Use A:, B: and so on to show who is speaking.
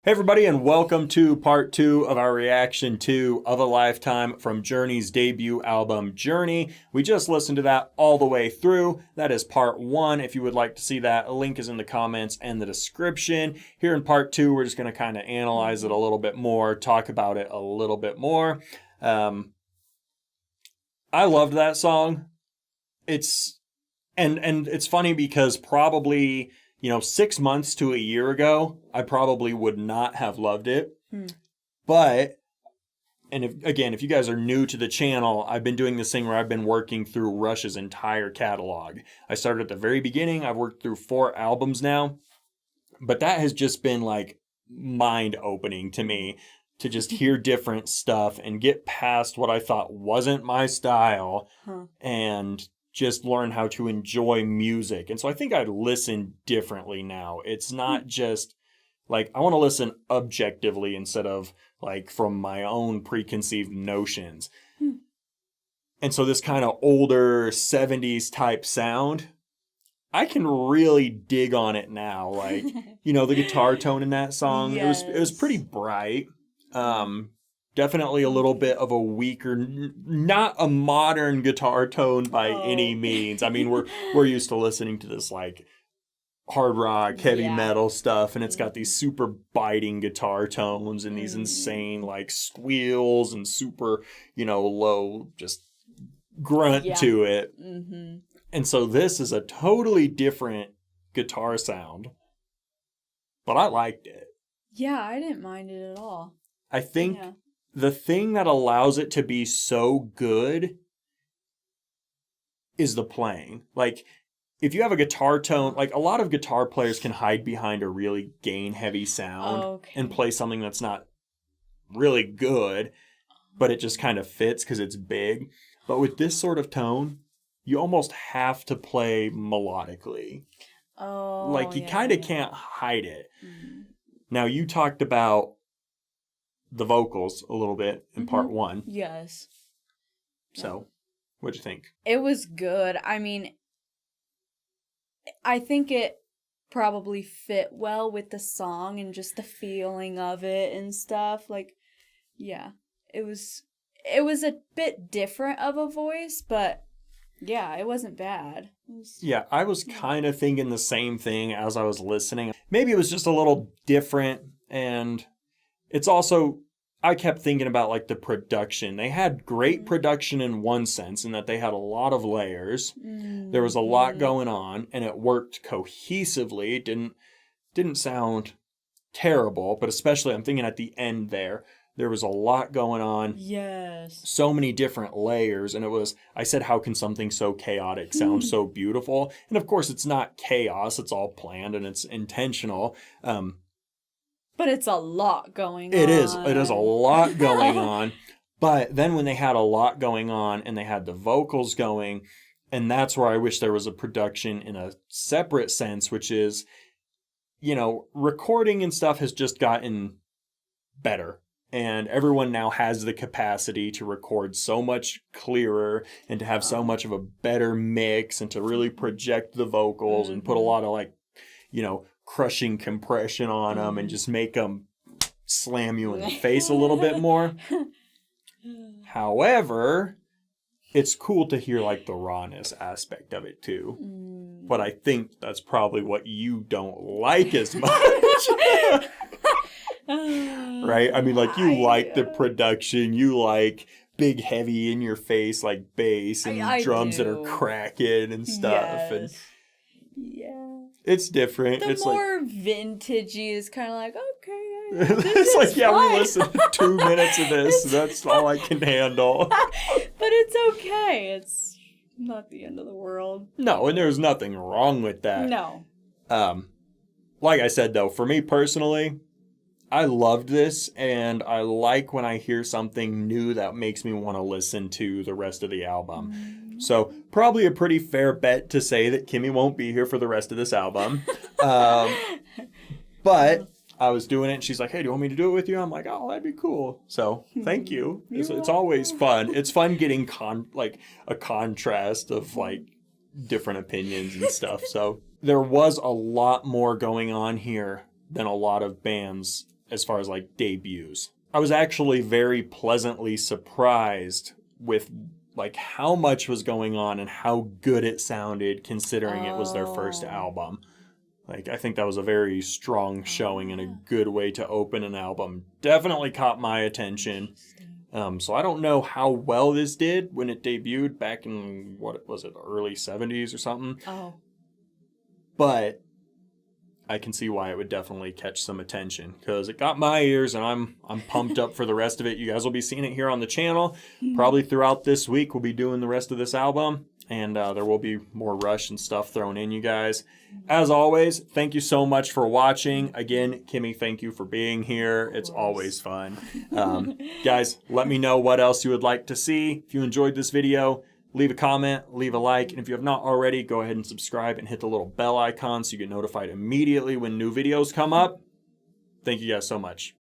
A: Hey everybody, and welcome to part 2 of our reaction to Of a Lifetime from Journey's debut album, Journey. We just listened to that all the way through. That is part 1. If you would like to see that, a link is in the comments and the description. Here in part 2, we're just going to kind of analyze it a little bit more, talk about it a little bit more. I loved that song. It's funny because probably 6 months to a year ago, I probably would not have loved it. But, if you guys are new to the channel, I've been doing this thing where I've been working through Rush's entire catalog. I started at the very beginning. I've worked through 4 albums now. But that has just been like mind-opening to me to just hear different stuff and get past what I thought wasn't my style and just learn how to enjoy music. And so I think I listen differently now. It's not just like I want to listen objectively instead of like from my own preconceived notions. And so this kind of older 70s type sound, I can really dig on it now. Like, the guitar tone in that song,
B: Yes.
A: it was pretty bright. Definitely a little bit of a weaker, not a modern guitar tone by any means. I mean, we're used to listening to this like hard rock, heavy metal stuff, and it's got these super biting guitar tones and these insane like squeals and super, low just grunt to it. And so this is a totally different guitar sound, but I liked it.
B: Yeah, I didn't mind it at all.
A: I think the thing that allows it to be so good is the playing. Like, if you have a guitar tone, like a lot of guitar players can hide behind a really gain-heavy sound and play something that's not really good, but it just kind of fits because it's big. But with this sort of tone, you almost have to play melodically. Like, you kind of can't hide it. Now, you talked about the vocals a little bit in part 1.
B: Yes.
A: So, what'd you think?
B: It was good. I mean, I think it probably fit well with the song and just the feeling of it and stuff. Like, yeah, it was a bit different of a voice, but yeah, it wasn't bad.
A: Yeah, I was kind of thinking the same thing as I was listening. Maybe it was just a little different, and it's also, I kept thinking about like the production. They had great production in one sense in that they had a lot of layers. There was a lot going on and it worked cohesively. It didn't sound terrible, but especially I'm thinking at the end there was a lot going on.
B: Yes.
A: So many different layers. And I said, how can something so chaotic sound so beautiful? And of course it's not chaos. It's all planned and it's intentional.
B: But it's a lot going on.
A: It is a lot going on. But then when they had a lot going on and they had the vocals going, and that's where I wish there was a production in a separate sense, which is, recording and stuff has just gotten better. And everyone now has the capacity to record so much clearer and to have so much of a better mix and to really project the vocals and put a lot of like, crushing compression on them and just make them slam you in the face a little bit more. However, it's cool to hear like the rawness aspect of it too. But I think that's probably what you don't like as much. Right? I mean, like you like the production, you like big, heavy in your face like bass and
B: I
A: drums
B: do.
A: that are cracking and stuff.
B: Yes.
A: It's different.
B: The
A: it's
B: more vintagey is kind of like, okay.
A: It's like, yeah,
B: fine.
A: we listened to 2 minutes of this. That's all I can handle.
B: But it's okay. It's not the end of the world.
A: No, and there's nothing wrong with that.
B: No.
A: Like I said, though, for me personally, I loved this, and I like when I hear something new that makes me want to listen to the rest of the album. So, probably a pretty fair bet to say that Kimmy won't be here for the rest of this album. But I was doing it, and she's like, hey, do you want me to do it with you? I'm like, oh, that'd be cool. So, thank you. It's always fun. It's fun getting a contrast of, like, different opinions and stuff. So, there was a lot more going on here than a lot of bands as far as like debuts. I was actually very pleasantly surprised with like how much was going on and how good it sounded considering it was their first album. Like, I think that was a very strong showing and a good way to open an album. Definitely caught my attention. So I don't know how well this did when it debuted back in, what was it, the early 70s or something.
B: Oh.
A: But I can see why it would definitely catch some attention because it got my ears and I'm pumped up for the rest of it. You guys will be seeing it here on the channel. Probably throughout this week we'll be doing the rest of this album. And there will be more Rush and stuff thrown in, you guys. As always, thank you so much for watching. Again, Kimmy, thank you for being here. It's always fun. Guys, let me know what else you would like to see. If you enjoyed this video, leave a comment, leave a like. And if you have not already, go ahead and subscribe and hit the little bell icon so you get notified immediately when new videos come up. Thank you guys so much.